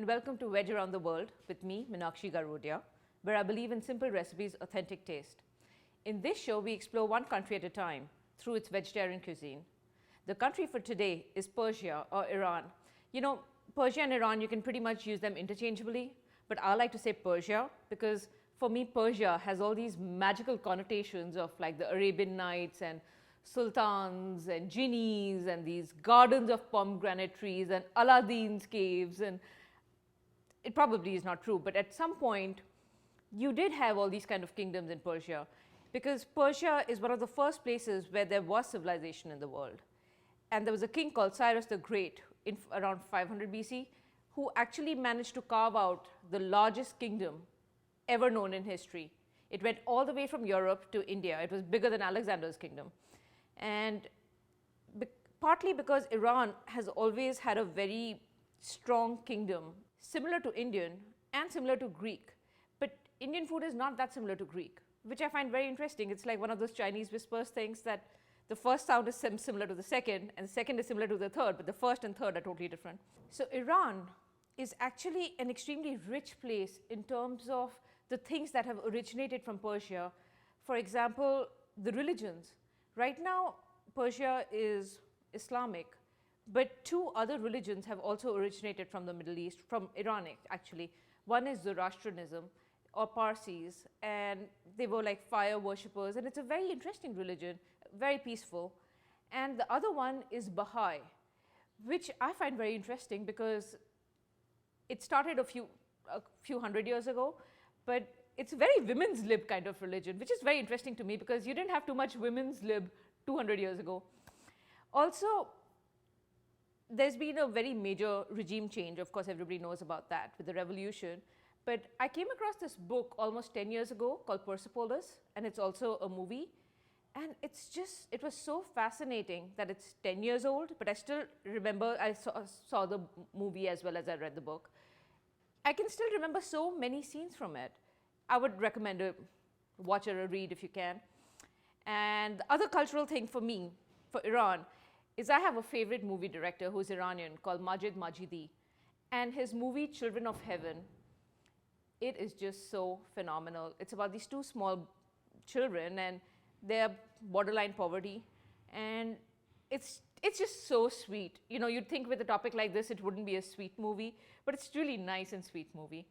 and welcome to Veg Around the World with me, Meenakshi Garodia, where I believe in simple recipes, authentic taste. In this show, we explore one country at a time through its vegetarian cuisine. The country for today is Persia or Iran. You know, Persia and Iran, you can pretty much use them interchangeably, but I like to say Persia because for me, Persia has all these magical connotations of like the Arabian Nights and sultans and genies and these gardens of pomegranate trees and Aladdin's caves, and it probably is not true, but at some point you did have all these kind of kingdoms in Persia because Persia is one of the first places where there was civilization in the world. And there was a king called Cyrus the Great in around 500 BC who actually managed to carve out the largest kingdom ever known in history. It went all the way from Europe to India. It was bigger than Alexander's kingdom. And partly because Iran has always had a very strong kingdom, similar to Indian and similar to Greek. But Indian food is not that similar to Greek, which I find very interesting. It's like one of those Chinese whispers things that the first sound is similar to the second, and the second is similar to the third, but the first and third are totally different. So Iran is actually an extremely rich place in terms of the things that have originated from Persia. For example, the religions. Right now, Persia is Islamic, but two other religions have also originated from the Middle East, from Iran actually. One is Zoroastrianism or Parsis, and they were like fire worshippers, and it's a very interesting religion, very peaceful. And the other one is Baha'i, which I find very interesting because it started a few hundred years ago, but it's a very women's lib kind of religion, which is very interesting to me because you didn't have too much women's lib 200 years ago. Also, there's been a very major regime change. Of course, everybody knows about that with the revolution. But I came across this book almost 10 years ago called Persepolis, and it's also a movie. And it was so fascinating that it's 10 years old, but I still remember I saw the movie as well as I read the book. I can still remember so many scenes from it. I would recommend a watch or a read if you can. And the other cultural thing for me, for Iran, is I have a favorite movie director who's Iranian called Majid Majidi. And his movie Children of Heaven, it is just so phenomenal. It's about these two small children and they're borderline poverty. And it's just so sweet. You know, you'd think with a topic like this, it wouldn't be a sweet movie, but it's really nice and sweet movie.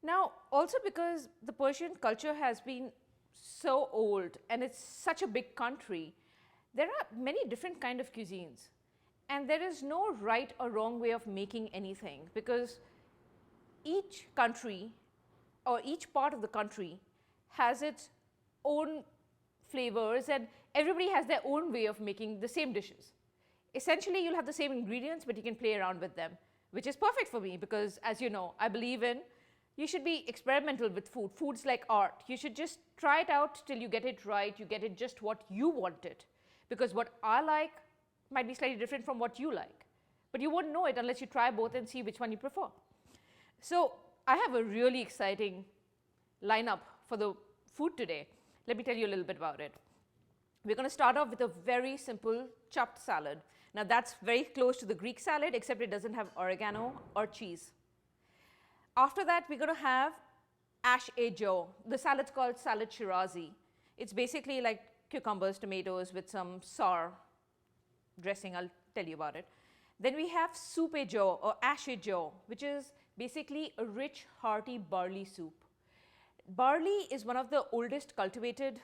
Now, also because the Persian culture has been so old and it's such a big country, there are many different kind of cuisines. And there is no right or wrong way of making anything because each country or each part of the country has its own flavors and everybody has their own way of making the same dishes. Essentially, you'll have the same ingredients, but you can play around with them, which is perfect for me because, as you know, I believe in you should be experimental with food. Food's like art. You should just try it out till you get it right. You get it just what you want it. Because what I like might be slightly different from what you like. But you won't know it unless you try both and see which one you prefer. So I have a really exciting lineup for the food today. Let me tell you a little bit about it. We're going to start off with a very simple chopped salad. Now that's very close to the Greek salad, except it doesn't have oregano or cheese. After that, we're going to have ash-e-jo. The salad's called salad shirazi. It's basically like cucumbers, tomatoes with some sour dressing. I'll tell you about it. Then we have soup-e-jo or ash-e-jo, which is basically a rich, hearty barley soup. Barley is one of the oldest cultivated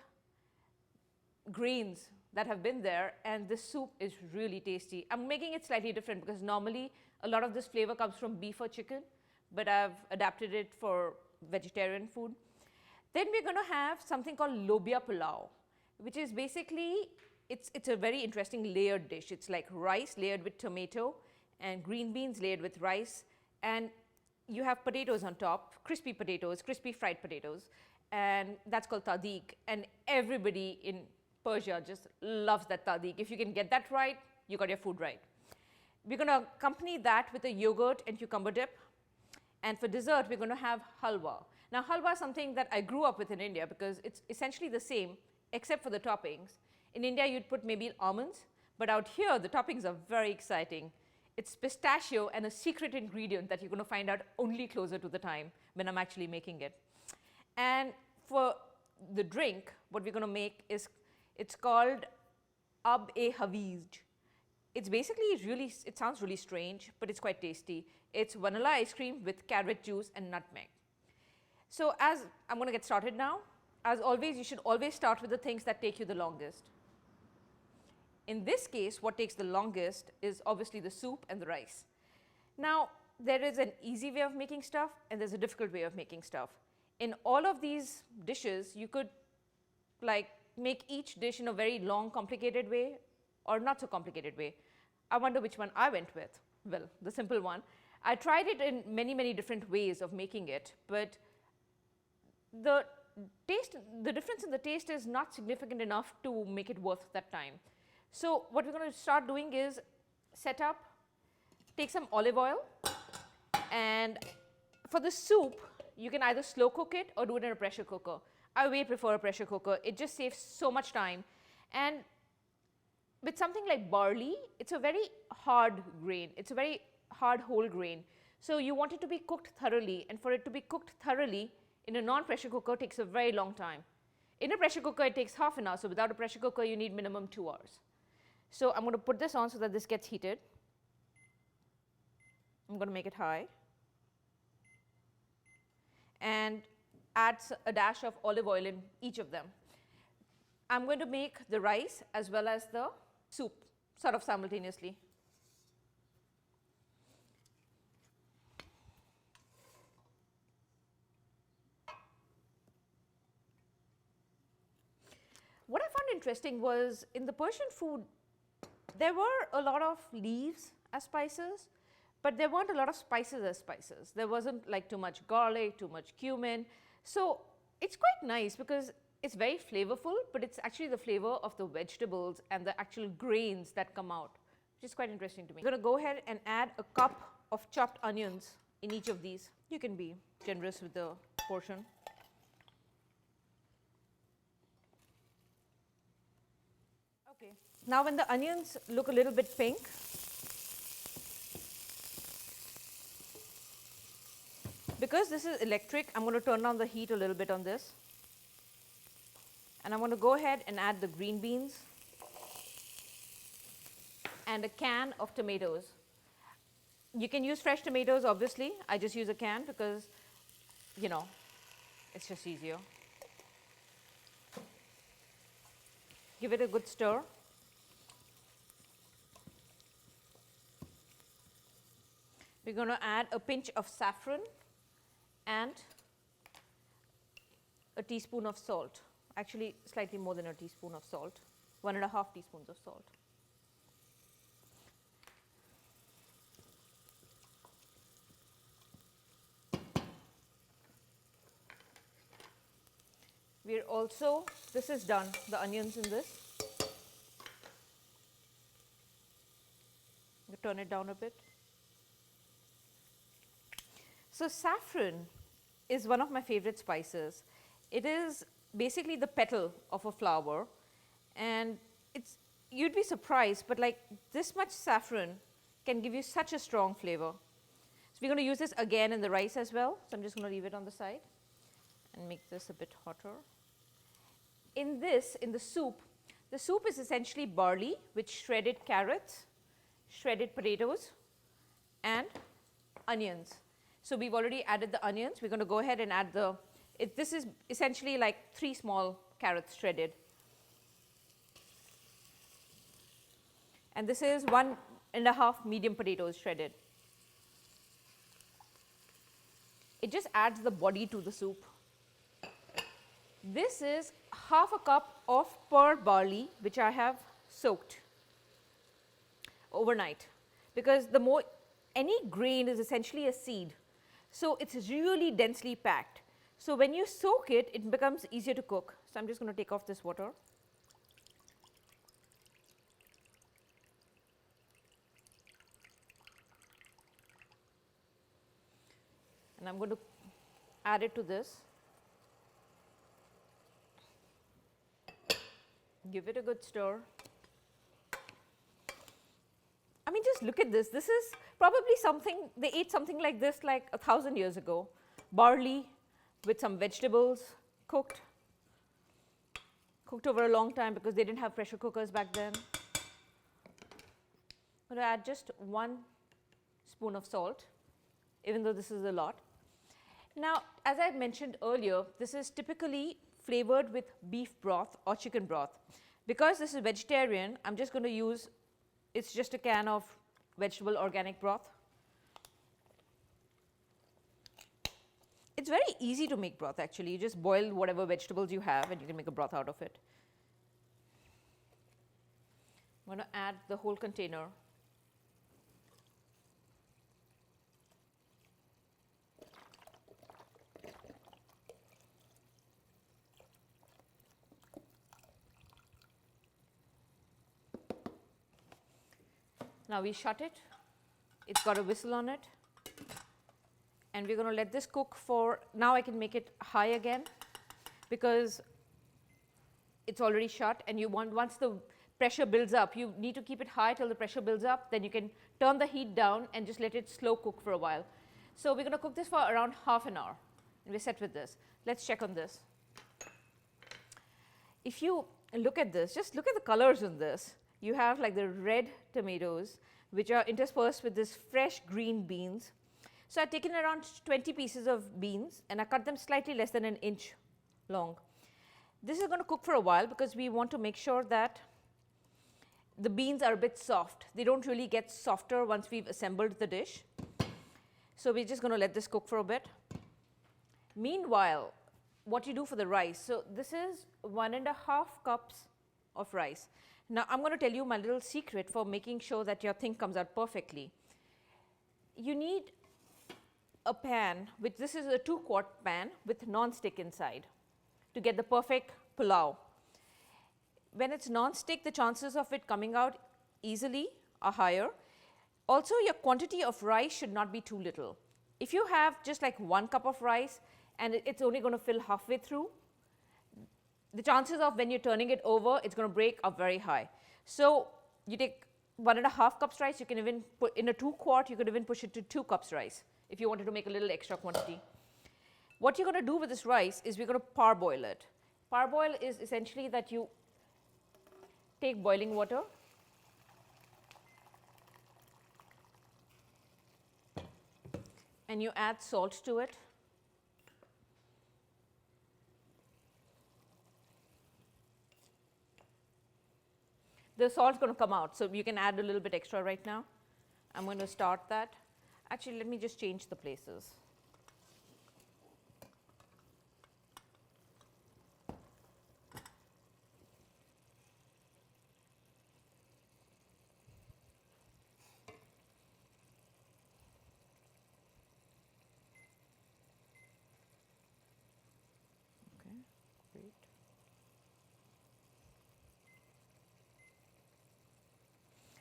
grains that have been there, and this soup is really tasty. I'm making it slightly different because normally a lot of this flavor comes from beef or chicken, but I've adapted it for vegetarian food. Then we're going to have something called lobia pulao, which is basically, it's a very interesting layered dish. It's like rice layered with tomato and green beans layered with rice, and you have potatoes on top, crispy potatoes, crispy fried potatoes, and that's called tadik. And everybody in Persia just loves that tadik. If you can get that right, you got your food right. We're going to accompany that with a yogurt and cucumber dip. And for dessert, we're going to have halva. Now, halva is something that I grew up with in India because it's essentially the same except for the toppings. In India, you'd put maybe almonds, but out here, the toppings are very exciting. It's pistachio and a secret ingredient that you're going to find out only closer to the time when I'm actually making it. And for the drink, what we're going to make is, it's called Appetizer. It's basically really, it sounds really strange, but it's quite tasty. It's vanilla ice cream with carrot juice and nutmeg. So as I'm going to get started now, as always, you should always start with the things that take you the longest. In this case, what takes the longest is obviously the soup and the rice. Now, there is an easy way of making stuff and there's a difficult way of making stuff. In all of these dishes, you could like make each dish in a very long, complicated way or not so complicated way. I wonder which one I went with. Well, the simple one. I tried it in many, many different ways of making it, but the difference in the taste is not significant enough to make it worth that time. So what we're going to start doing is take some olive oil, and for the soup, you can either slow cook it or do it in a pressure cooker. I way prefer a pressure cooker. It just saves so much time. And with something like barley, it's a very hard grain. It's a very hard whole grain. So you want it to be cooked thoroughly, and for it to be cooked thoroughly in a non-pressure cooker takes a very long time. In a pressure cooker, it takes half an hour. So without a pressure cooker, you need minimum 2 hours. So I'm going to put this on so that this gets heated. I'm going to make it high and add a dash of olive oil in each of them. I'm going to make the rice as well as the soup sort of simultaneously. What I found interesting was in the Persian food, there were a lot of leaves as spices, but there weren't a lot of spices as spices. There wasn't like too much garlic, too much cumin. So it's quite nice because it's very flavorful, but it's actually the flavor of the vegetables and the actual grains that come out, which is quite interesting to me. I'm going to go ahead and add a cup of chopped onions in each of these. You can be generous with the portion. Okay. Now when the onions look a little bit pink, because this is electric, I'm going to turn down the heat a little bit on this. And I'm going to go ahead and add the green beans and a can of tomatoes. You can use fresh tomatoes, obviously. I just use a can because, you know, it's just easier. Give it a good stir. We're going to add a pinch of saffron and a teaspoon of salt. Actually, slightly more than a teaspoon of salt, 1.5 teaspoons of salt. We're also, this is done, the onions in this. Turn it down a bit. So saffron is one of my favorite spices. It is basically the petal of a flower, and you'd be surprised, but like this much saffron can give you such a strong flavor. So we're going to use this again in the rice as well. So I'm just going to leave it on the side and make this a bit hotter. In the soup is essentially barley with shredded carrots, shredded potatoes, and onions. So we've already added the onions. We're going to go ahead and add this is essentially like 3 small carrots shredded. And this is 1.5 medium potatoes shredded. It just adds the body to the soup. This is half a cup of pearl barley, which I have soaked overnight, because any grain is essentially a seed. So it's really densely packed. So when you soak it, it becomes easier to cook. So I'm just going to take off this water. And I'm going to add it to this. Give it a good stir. I mean, just look at this. This is probably something, they ate something like this like 1,000 years ago. Barley with some vegetables, cooked over a long time because they didn't have pressure cookers back then. I'm going to add just 1 spoon of salt, even though this is a lot. Now, as I mentioned earlier, this is typically flavored with beef broth or chicken broth. Because this is vegetarian, I'm just going to use, it's just a can of vegetable organic broth. It's very easy to make broth actually. You just boil whatever vegetables you have and you can make a broth out of it. I'm going to add the whole container. Now we shut it. It's got a whistle on it. And we're going to let this cook for, now I can make it high again because it's already shut, and you want, once the pressure builds up, you need to keep it high till the pressure builds up, then you can turn the heat down and just let it slow cook for a while. So we're going to cook this for around half an hour, and we're set with this. Let's check on this. If you look at this, just look at the colors in this. You have like the red tomatoes, which are interspersed with this fresh green beans. So I've taken around 20 pieces of beans and I cut them slightly less than 1 inch long. This is going to cook for a while because we want to make sure that the beans are a bit soft. They don't really get softer once we've assembled the dish. So we're just going to let this cook for a bit. Meanwhile, what you do for the rice. So this is 1.5 cups of rice. Now I'm going to tell you my little secret for making sure that your thing comes out perfectly. You need a pan, which this is a 2-quart pan with non-stick inside to get the perfect pulao. When it's non-stick, the chances of it coming out easily are higher. Also, your quantity of rice should not be too little. If you have just like 1 cup of rice and it's only going to fill halfway through, the chances of when you're turning it over, it's going to break are very high. So you take 1.5 cups rice, you can even put in a 2-quart, you could even push it to 2 cups rice if you wanted to make a little extra quantity. What you're going to do with this rice is we're going to parboil it. Parboil is essentially that you take boiling water, and you add salt to it. The salt's going to come out, so you can add a little bit extra right now. I'm going to start that. Actually, let me just change the places. Okay, great.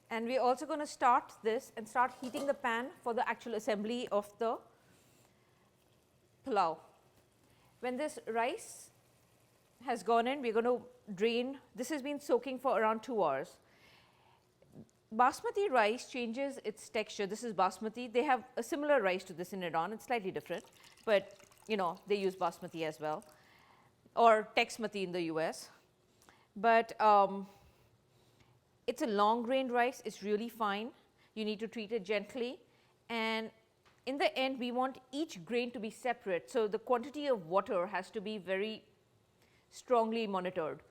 And we're also going to start this and start heating the pan for the actual assembly of the pulao. When this rice has gone in, we're going to drain. This has been soaking for around 2 hours. Basmati rice changes its texture. This is basmati. They have a similar rice to this in Iran. It's slightly different, but you know, they use basmati as well, or texmati in the US. But it's a long grained rice. It's really fine. You need to treat it gently. And in the end, we want each grain to be separate. So the quantity of water has to be very strongly monitored.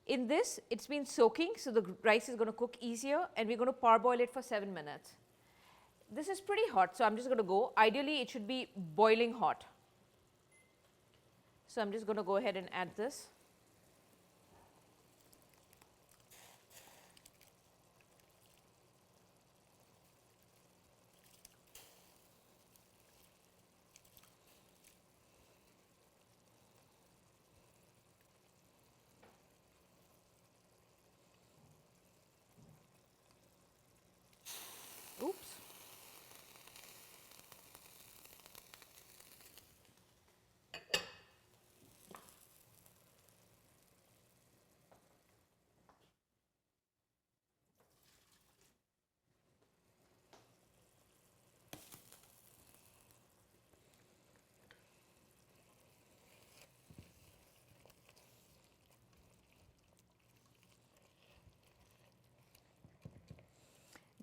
In this, it's been soaking, so the rice is going to cook easier, and we're going to parboil it for 7 minutes. This is pretty hot, so I'm just going to go. Ideally, it should be boiling hot. So I'm just going to go ahead and add this. Oops.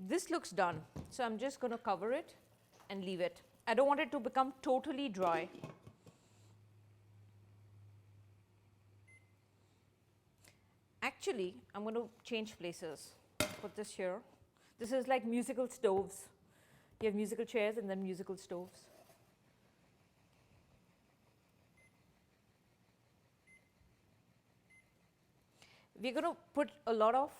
this looks done. So I'm just going to cover it and leave it. I don't want it to become totally dry. Actually, I'm going to change places. Put this here. This is like musical stoves. You have musical chairs and then musical stoves. We're going to put a lot of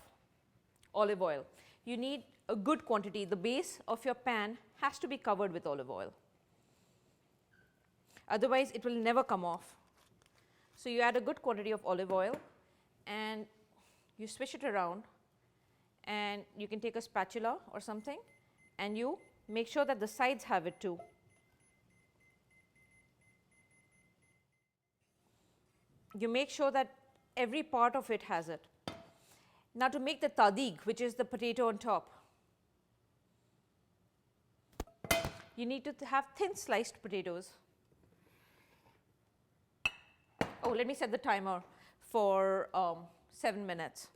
olive oil. You need a good quantity. The base of your pan has to be covered with olive oil. Otherwise, it will never come off. So you add a good quantity of olive oil and you swish it around, and you can take a spatula or something and you make sure that the sides have it too. You make sure that every part of it has it. Now to make the tadig, which is the potato on top, you need to have thin sliced potatoes. Oh, let me set the timer for 7 minutes.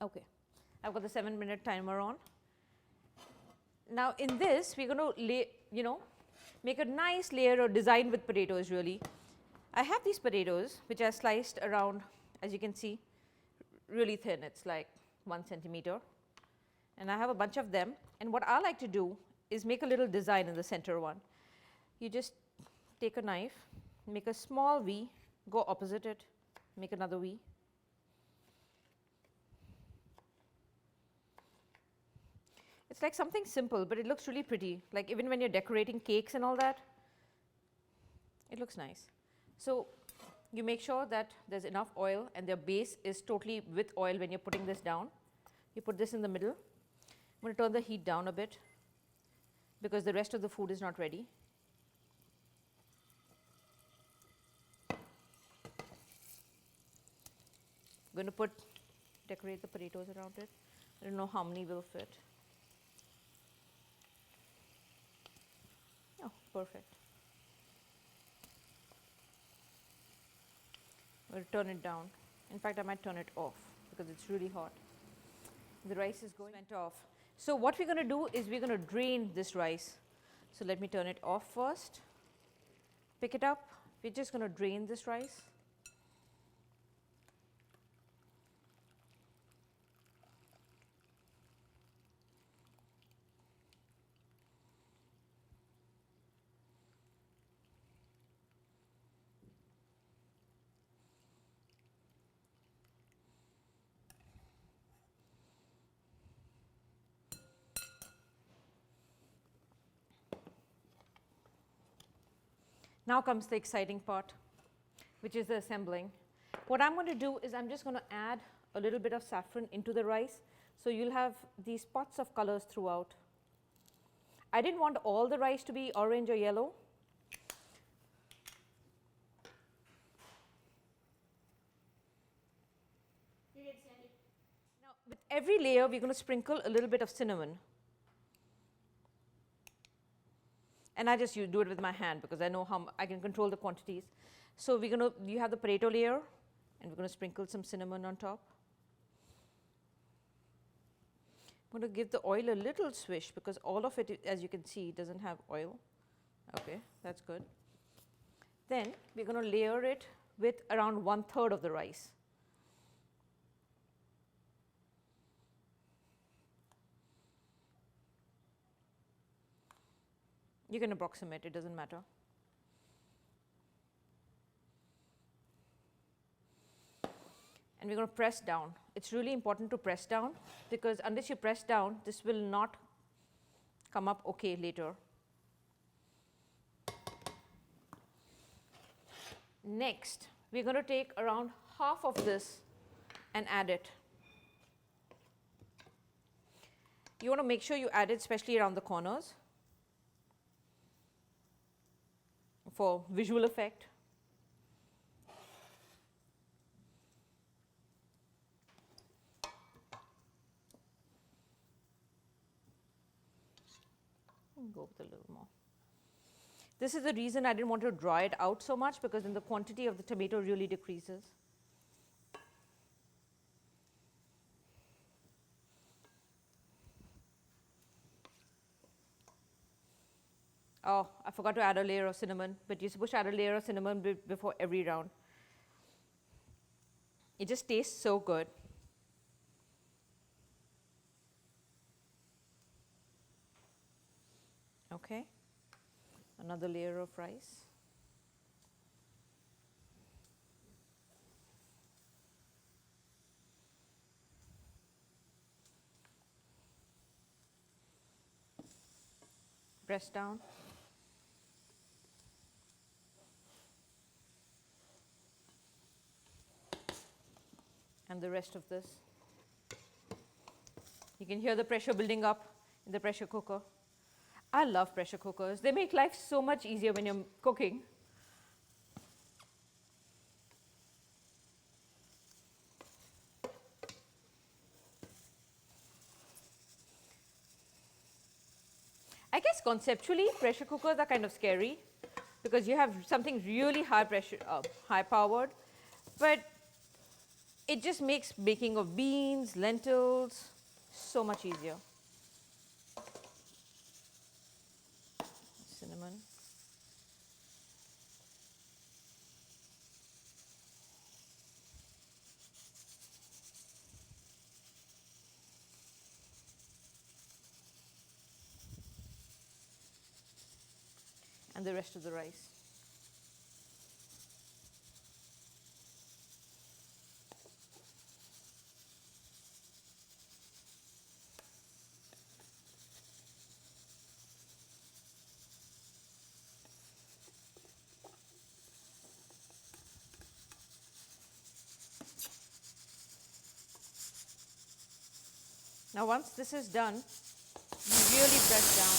Okay, I've got the 7-minute timer on. Now in this, we're going to make a nice layer or design with potatoes really. I have these potatoes which are sliced around, as you can see, really thin. It's like 1 centimeter. And I have a bunch of them. And what I like to do is make a little design in the center one. You just take a knife, make a small V, go opposite it, make another V. It's like something simple, but it looks really pretty. Like even when you're decorating cakes and all that, it looks nice. So you make sure that there's enough oil and their base is totally with oil when you're putting this down. You put this in the middle. I'm going to turn the heat down a bit because the rest of the food is not ready. I'm going to decorate the potatoes around it. I don't know how many will fit. Oh, perfect. I'm going to turn it down. In fact, I might turn it off because it's really hot. The rice is went off. So what we're going to do is we're going to drain this rice. So let me turn it off first. Pick it up. We're just going to drain this rice. Now comes the exciting part, which is the assembling. What I'm going to do is I'm just going to add a little bit of saffron into the rice. So you'll have these spots of colors throughout. I didn't want all the rice to be orange or yellow. Now with every layer, we're going to sprinkle a little bit of cinnamon. And I just do it with my hand because I know how I can control the quantities. So you have the potato layer, and we're going to sprinkle some cinnamon on top. I'm going to give the oil a little swish because all of it, as you can see, doesn't have oil. Okay, that's good. Then we're going to layer it with around 1/3 of the rice. You can approximate, it doesn't matter. And we're going to press down. It's really important to press down because unless you press down, this will not come up okay later. Next, we're going to take around half of this and add it. You want to make sure you add it especially around the corners for visual effect. Go with a little more. This is the reason I didn't want to dry it out so much, because then the quantity of the tomato really decreases. Oh, I forgot to add a layer of cinnamon, but you're supposed to add a layer of cinnamon before every round. It just tastes so good. Okay, another layer of rice. Press down. And the rest of this. You can hear the pressure building up in the pressure cooker. I love pressure cookers. They make life so much easier when you're cooking. I guess conceptually, pressure cookers are kind of scary because you have something really high pressure, high powered, but it just makes baking of beans, lentils so much easier. Cinnamon. And the rest of the rice. Now once this is done, you really press down.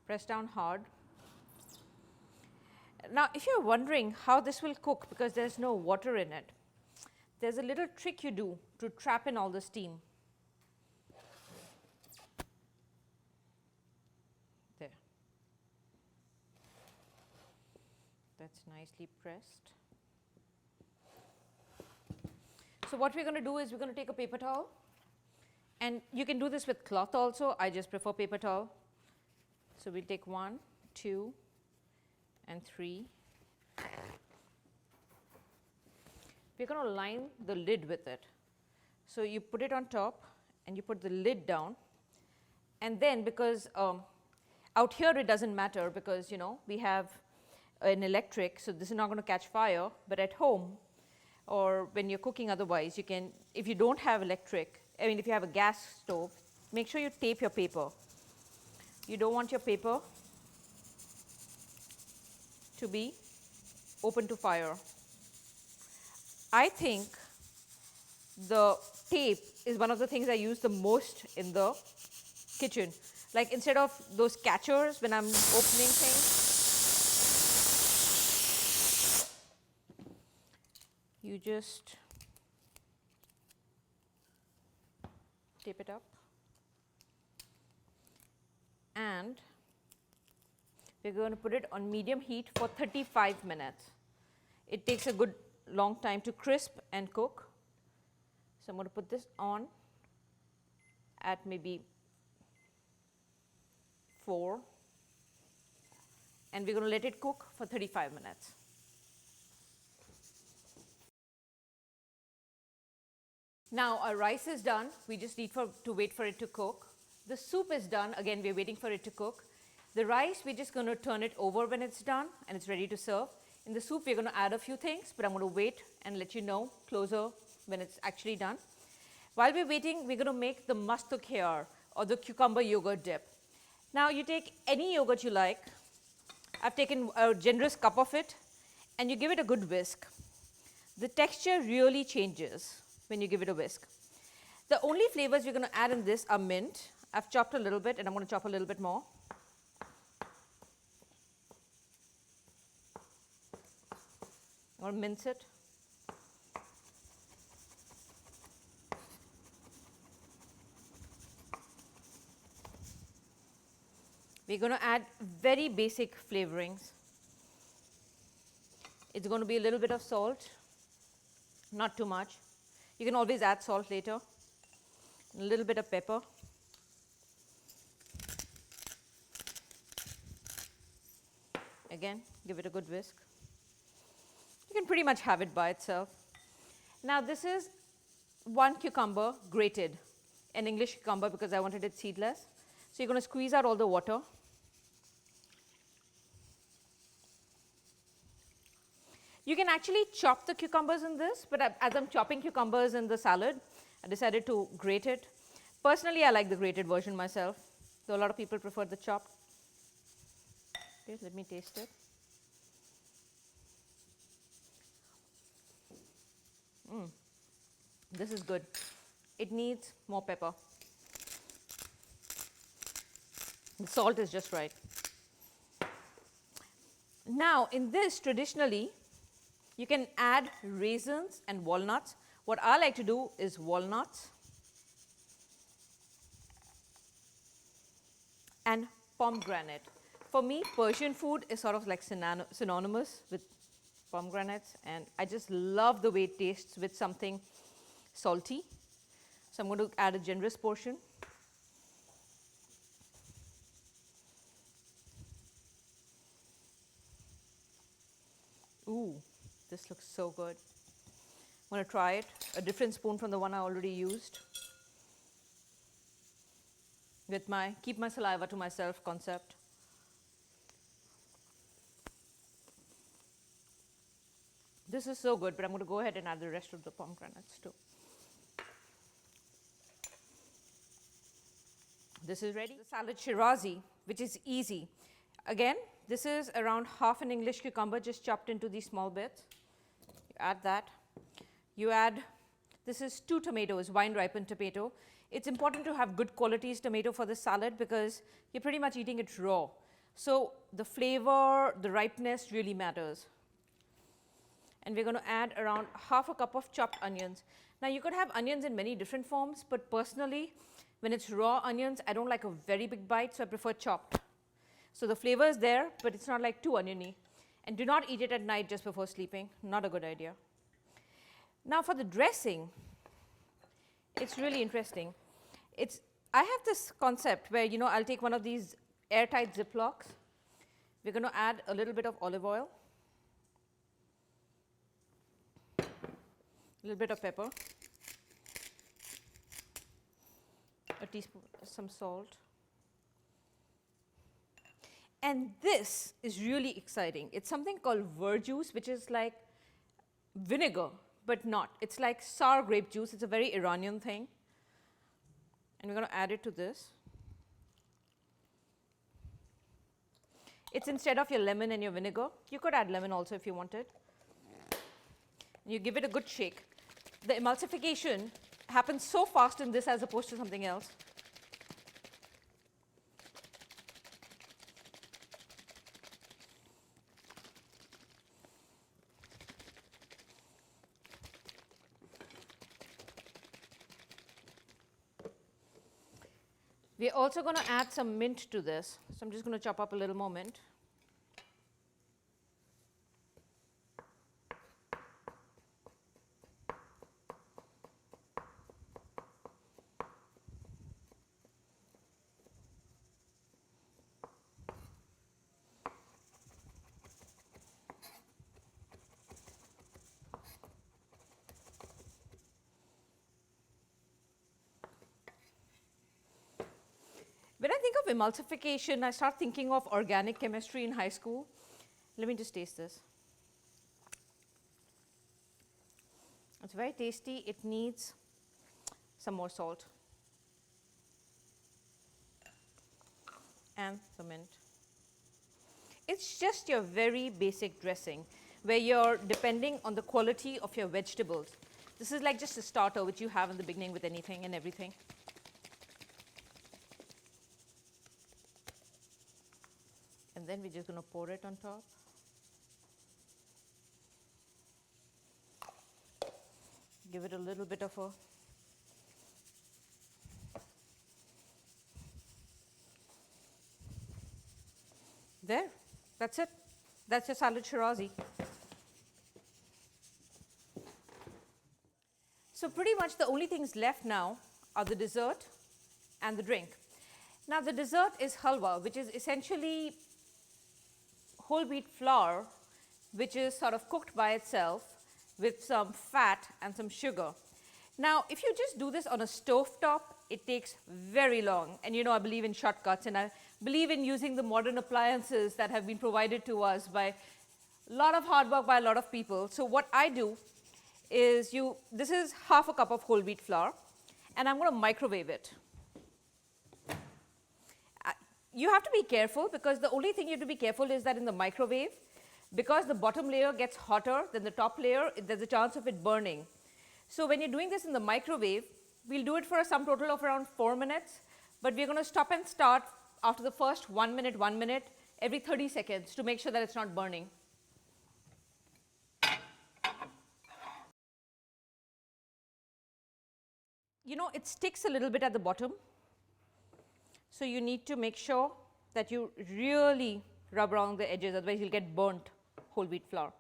Press down hard. Now if you're wondering how this will cook because there's no water in it, there's a little trick you do to trap in all the steam. There. That's nicely pressed. So what we're going to do is we're going to take a paper towel, and you can do this with cloth also. I just prefer paper towel. So we'll take 1, 2, and 3. We're going to line the lid with it. So you put it on top and you put the lid down, and then because out here it doesn't matter because we have an electric, so this is not going to catch fire, but at home or when you're cooking otherwise, you can, if you don't have electric, if you have a gas stove, make sure you tape your paper. You don't want your paper to be open to fire. I think the tape is one of the things I use the most in the kitchen. Like instead of those catchers when I'm opening things, you just tape it up. And we're going to put it on medium heat for 35 minutes. It takes a good long time to crisp and cook. So I'm going to put this on at maybe 4, and we're going to let it cook for 35 minutes. Now our rice is done. We just need to wait for it to cook. The soup is done. Again, we're waiting for it to cook. The rice, we're just going to turn it over when it's done and it's ready to serve. In the soup, we're going to add a few things, but I'm going to wait and let you know closer when it's actually done. While we're waiting, we're going to make the Mast O Khair, or the cucumber yogurt dip. Now you take any yogurt you like. I've taken a generous cup of it, and you give it a good whisk. The texture really changes when you give it a whisk. The only flavors we're going to add in this are mint. I've chopped a little bit and I'm going to chop a little bit more. I'm going to mince it. We're going to add very basic flavorings. It's going to be a little bit of salt, not too much. You can always add salt later. A little bit of pepper. Again, give it a good whisk. You can pretty much have it by itself. Now this is one cucumber grated, an English cucumber because I wanted it seedless. So you're going to squeeze out all the water. You can actually chop the cucumbers in this, but as I'm chopping cucumbers in the salad, I decided to grate it. Personally, I like the grated version myself, though a lot of people prefer the chopped. Okay, let me taste it. This is good. It needs more pepper. The salt is just right. Now, in this, traditionally, you can add raisins and walnuts. What I like to do is walnuts and pomegranate. For me, Persian food is sort of like synonymous with pomegranates, and I just love the way it tastes with something salty. So I'm going to add a generous portion. Ooh, this looks so good. I'm going to try it, a different spoon from the one I already used, with my keep my saliva to myself concept. This is so good, but I'm going to go ahead and add the rest of the pomegranates too. This is ready. The salad shirazi, which is easy. Again, this is around half an English cucumber just chopped into these small bits. You add that. You add, this is 2 tomatoes, wine ripened tomato. It's important to have good qualities tomato for this salad because you're pretty much eating it raw. So the flavor, the ripeness really matters. And we're going to add around half a cup of chopped onions. Now you could have onions in many different forms, but personally, when it's raw onions, I don't like a very big bite, so I prefer chopped. So the flavor is there, but it's not like too oniony. And do not eat it at night just before sleeping. Not a good idea. Now for the dressing, it's really interesting. I have this concept where, I'll take one of these airtight Ziplocs. We're going to add a little bit of olive oil, a little bit of pepper, a teaspoon, some salt. And this is really exciting. It's something called verjuice, which is like vinegar, but not. It's like sour grape juice. It's a very Iranian thing. And we're going to add it to this. It's instead of your lemon and your vinegar. You could add lemon also if you wanted. And you give it a good shake. The emulsification happens so fast in this as opposed to something else. We're also going to add some mint to this. So I'm just going to chop up a little more mint. When I think of emulsification, I start thinking of organic chemistry in high school. Let me just taste this. It's very tasty. It needs some more salt and the mint. It's just your very basic dressing where you're depending on the quality of your vegetables. This is like just a starter which you have in the beginning with anything and everything. And then we're just going to pour it on top. Give it a little bit of a there. That's it. That's your salad shirazi. So pretty much the only things left now are the dessert and the drink. Now the dessert is halwa, which is essentially whole wheat flour, which is sort of cooked by itself with some fat and some sugar. Now if you just do this on a stove top, it takes very long, and you know I believe in shortcuts, and I believe in using the modern appliances that have been provided to us by a lot of hard work by a lot of people. So what I do is this is half a cup of whole wheat flour, and I'm going to microwave it. You have to be careful, because the only thing you have to be careful is that in the microwave, because the bottom layer gets hotter than the top layer, there's a chance of it burning. So when you're doing this in the microwave, we'll do it for a sum total of around 4 minutes, but we're going to stop and start after the first 1 minute, every 30 seconds to make sure that it's not burning. You know, it sticks a little bit at the bottom, so you need to make sure that you really rub around the edges, otherwise you'll get burnt whole wheat flour.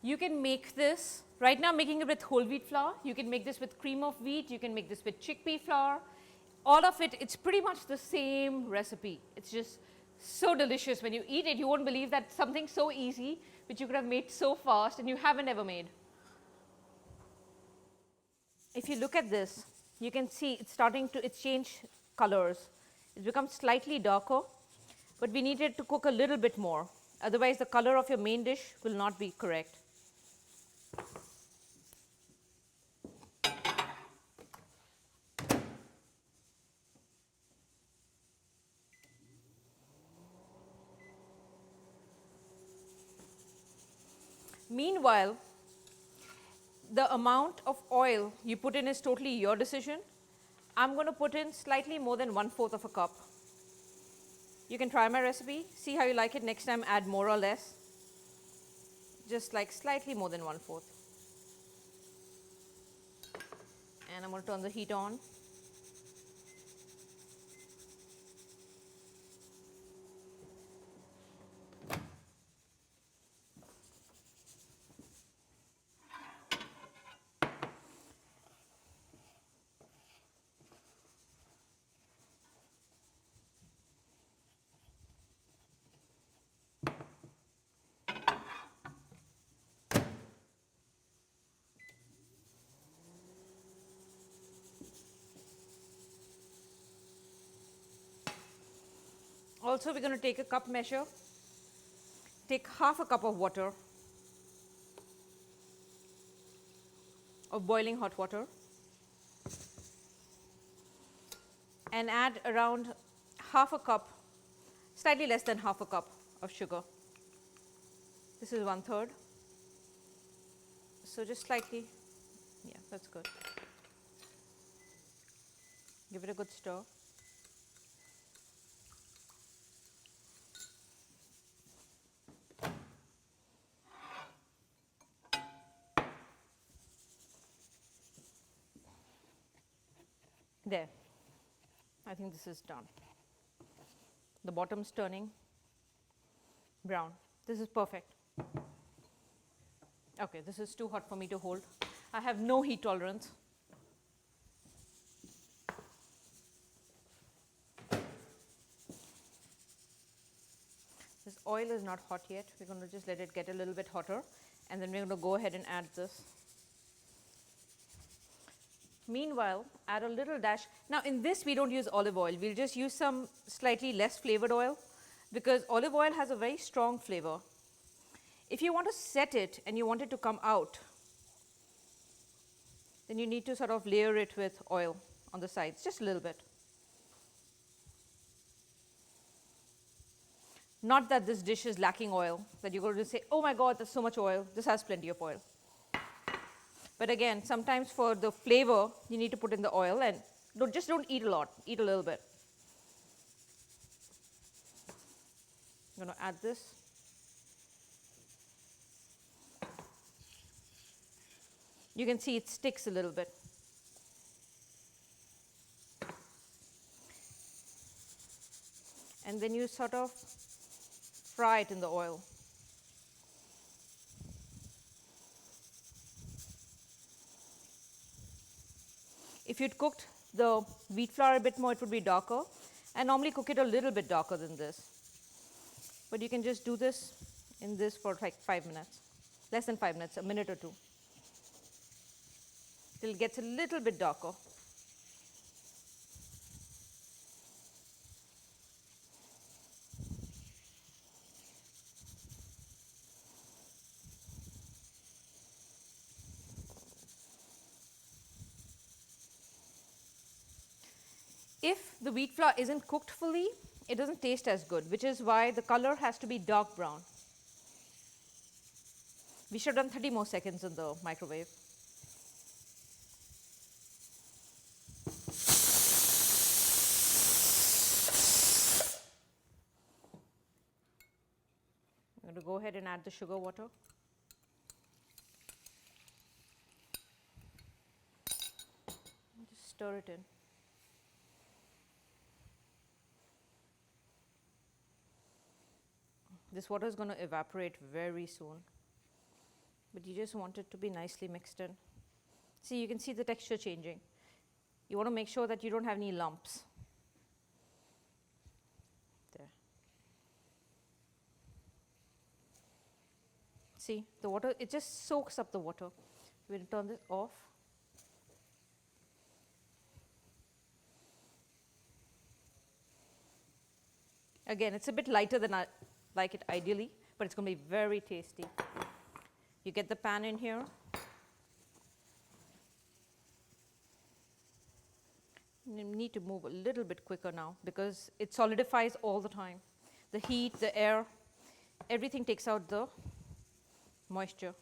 You can make this, right now I'm making it with whole wheat flour, you can make this with cream of wheat, you can make this with chickpea flour, all of it, it's pretty much the same recipe. It's just so delicious. When you eat it, you won't believe that something so easy, which you could have made so fast and you haven't ever made. If you look at this, you can see it's starting to change colors. It's become slightly darker, but we need it to cook a little bit more. Otherwise, the color of your main dish will not be correct. Meanwhile, the amount of oil you put in is totally your decision. I'm going to put in slightly more than 1/4 of a cup. You can try my recipe, see how you like it. Next time add more or less, just like slightly more than 1/4. And I'm going to turn the heat on. Also, we're going to take a cup measure, take half a cup of water, of boiling hot water, and add around half a cup, slightly less than half a cup of sugar. This is 1/3. So just slightly, yeah, that's good. Give it a good stir. There, I think this is done. The bottom's turning brown. This is perfect. Okay, this is too hot for me to hold. I have no heat tolerance. This oil is not hot yet. We're going to just let it get a little bit hotter, and then we're going to go ahead and add this. Meanwhile, add a little dash. Now in this we don't use olive oil, we'll just use some slightly less flavored oil, because olive oil has a very strong flavor. If you want to set it and you want it to come out, then you need to sort of layer it with oil on the sides, just a little bit. Not that this dish is lacking oil, that you're going to say, oh my God, there's so much oil. This has plenty of oil. But again, sometimes for the flavor, you need to put in the oil, and just don't eat a lot, eat a little bit. I'm going to add this. You can see it sticks a little bit. And then you sort of fry it in the oil. If you'd cooked the wheat flour a bit more, it would be darker. I normally cook it a little bit darker than this. But you can just do this in this for like 5 minutes, less than 5 minutes, a minute or two, till it gets a little bit darker. If the wheat flour isn't cooked fully, it doesn't taste as good, which is why the color has to be dark brown. We should have done 30 more seconds in the microwave. I'm going to go ahead and add the sugar water. Just stir it in. This water is going to evaporate very soon, but you just want it to be nicely mixed in. See, you can see the texture changing. You want to make sure that you don't have any lumps. There. See, the water, it just soaks up the water. We'll turn this off. Again, it's a bit lighter than I like it ideally, but it's going to be very tasty. You get the pan in here. You need to move a little bit quicker now because it solidifies all the time. The heat, the air, everything takes out the moisture.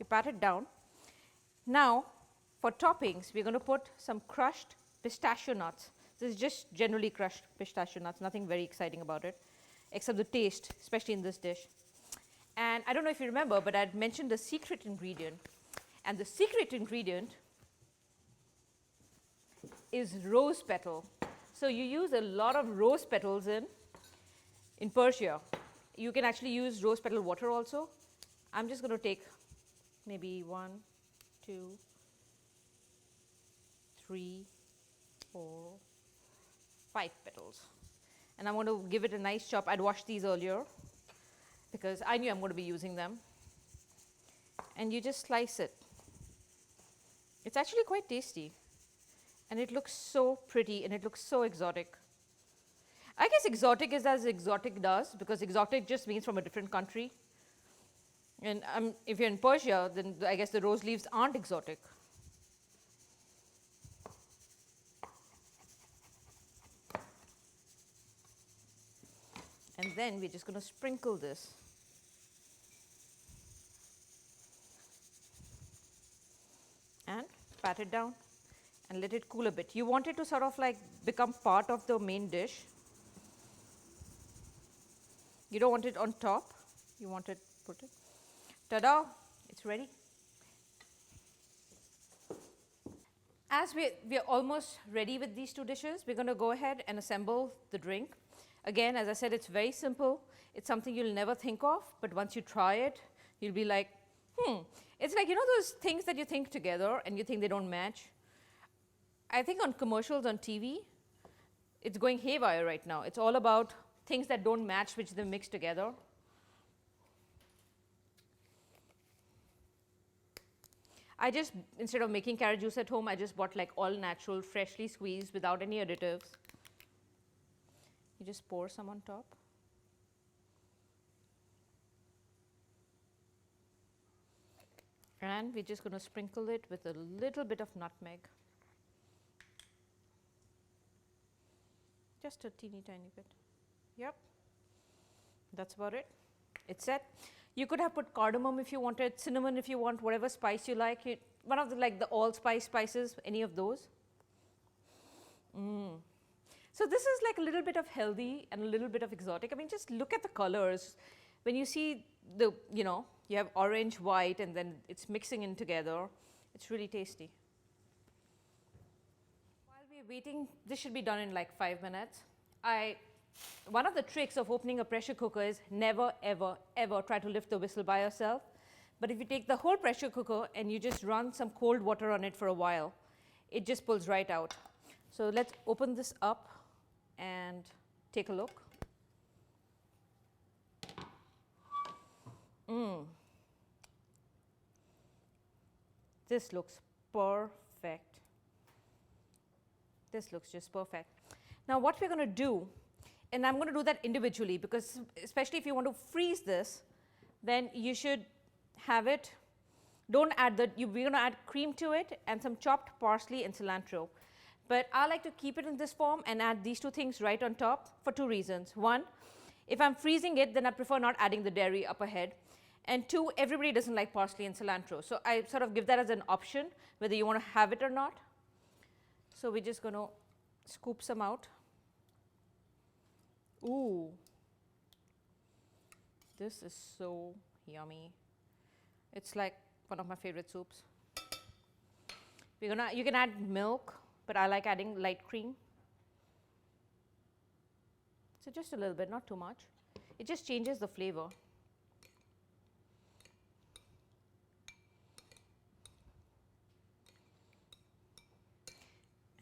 You pat it down. Now, for toppings, we're going to put some crushed pistachio nuts. This is just generally crushed pistachio nuts, nothing very exciting about it, except the taste, especially in this dish. And I don't know if you remember, but I had mentioned the secret ingredient. And the secret ingredient is rose petal. So you use a lot of rose petals in Persia. You can actually use rose petal water also. I'm just going to take maybe 1, 2, 3, 4, 5 petals. And I want to give it a nice chop. I'd washed these earlier because I knew I'm going to be using them. And you just slice it. It's actually quite tasty. And it looks so pretty and it looks so exotic. I guess exotic is as exotic does, because exotic just means from a different country. And if you're in Persia, then I guess the rose leaves aren't exotic. And then we're just going to sprinkle this. And pat it down and let it cool a bit. You want it to sort of like become part of the main dish. You don't want it on top. You want it, put it. Ta-da, it's ready. As we're almost ready with these two dishes, we're going to go ahead and assemble the drink. Again, as I said, it's very simple. It's something you'll never think of, but once you try it, you'll be like, It's like, you know those things that you think together and you think they don't match? I think on commercials on TV, it's going haywire right now. It's all about things that don't match, which they mix together. I just, instead of making carrot juice at home, I just bought like all natural, freshly squeezed, without any additives. You just pour some on top. And we're just going to sprinkle it with a little bit of nutmeg. Just a teeny tiny bit. Yep. That's about it. It's set. You could have put cardamom if you wanted, cinnamon if you want, whatever spice you like. One of the like the allspice spices, any of those. So this is like a little bit of healthy and a little bit of exotic. I mean, just look at the colors. When you see the, you have orange, white, and then it's mixing in together. It's really tasty. While we're waiting, this should be done in like 5 minutes. One of the tricks of opening a pressure cooker is never, ever, ever try to lift the whistle by yourself. But if you take the whole pressure cooker and you just run some cold water on it for a while, it just pulls right out. So let's open this up and take a look. This looks perfect. This looks just perfect. Now what we're going to do, and I'm going to do that individually because especially if you want to freeze this, then you should have it, don't add we're going to add cream to it and some chopped parsley and cilantro. But I like to keep it in this form and add these two things right on top for 2 reasons. One, if I'm freezing it, then I prefer not adding the dairy up ahead. And 2, everybody doesn't like parsley and cilantro. So I sort of give that as an option, whether you want to have it or not. So we're just going to scoop some out. Ooh, this is so yummy. It's like one of my favorite soups. You can add milk, but I like adding light cream. So just a little bit, not too much. It just changes the flavor.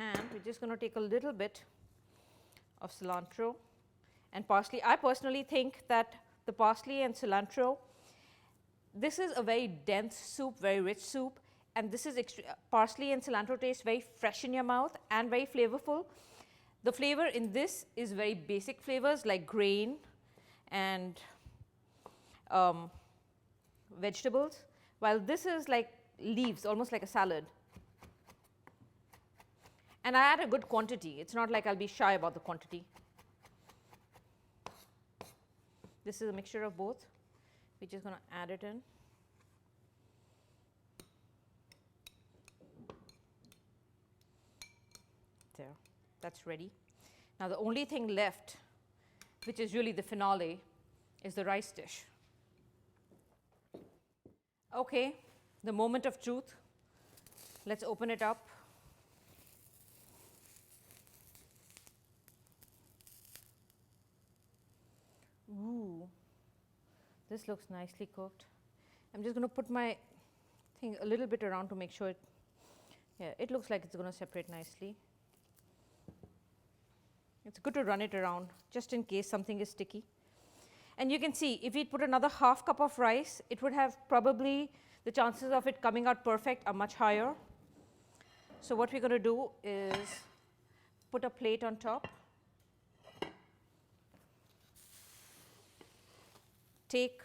And we're just going to take a little bit of cilantro and parsley. I personally think that the parsley and cilantro, this is a very dense soup, very rich soup, and this is parsley and cilantro taste very fresh in your mouth and very flavorful. The flavor in this is very basic flavors like grain and vegetables, while this is like leaves, almost like a salad. And I add a good quantity. It's not like I'll be shy about the quantity. This is a mixture of both. We're just going to add it in. There, that's ready. Now the only thing left, which is really the finale, is the rice dish. Okay, the moment of truth. Let's open it up. Ooh, this looks nicely cooked. I'm just going to put my thing a little bit around to make sure it looks like it's going to separate nicely. It's good to run it around just in case something is sticky. And you can see if we put another half cup of rice, it would have probably the chances of it coming out perfect are much higher. So what we're going to do is put a plate on top. Take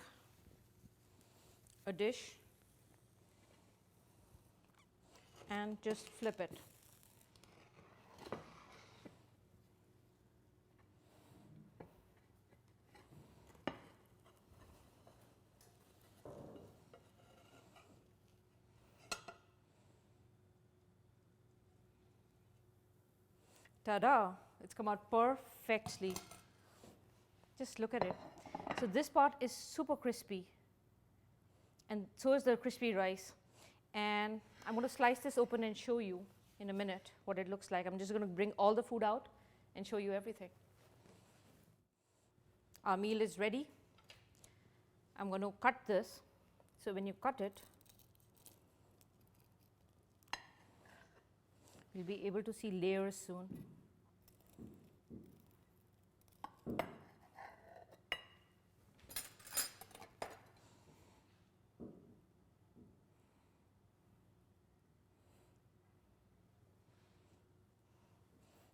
a dish and just flip it. Ta-da! It's come out perfectly. Just look at it. So this part is super crispy, and so is the crispy rice. And I'm going to slice this open and show you in a minute what it looks like. I'm just going to bring all the food out and show you everything. Our meal is ready. I'm going to cut this. So when you cut it, you'll be able to see layers soon.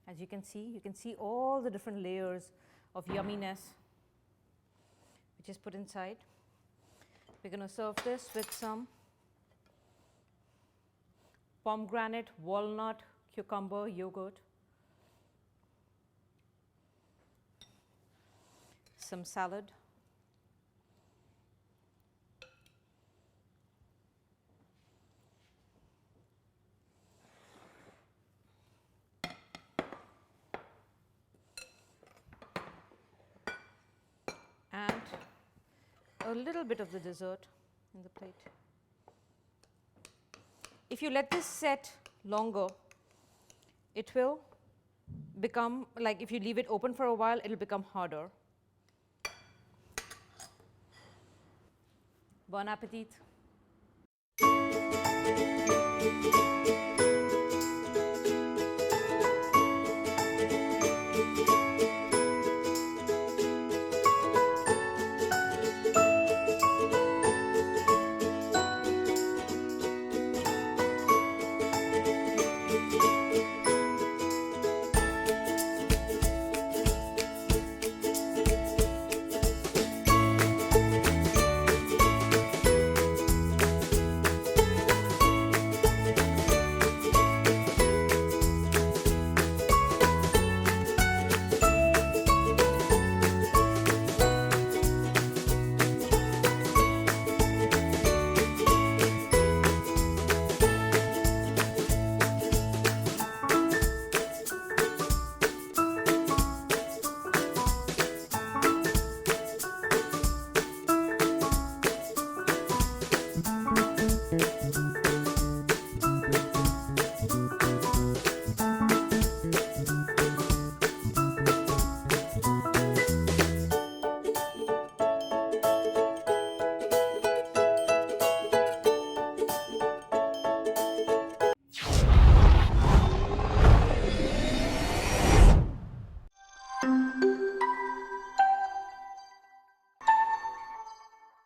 As you can see all the different layers of yumminess which is put inside. We're going to serve this with some pomegranate, walnut, cucumber, yogurt, some salad, a little bit of the dessert in the plate. If you let this set longer, it will become, like if you leave it open for a while, it will become harder. Bon appetit.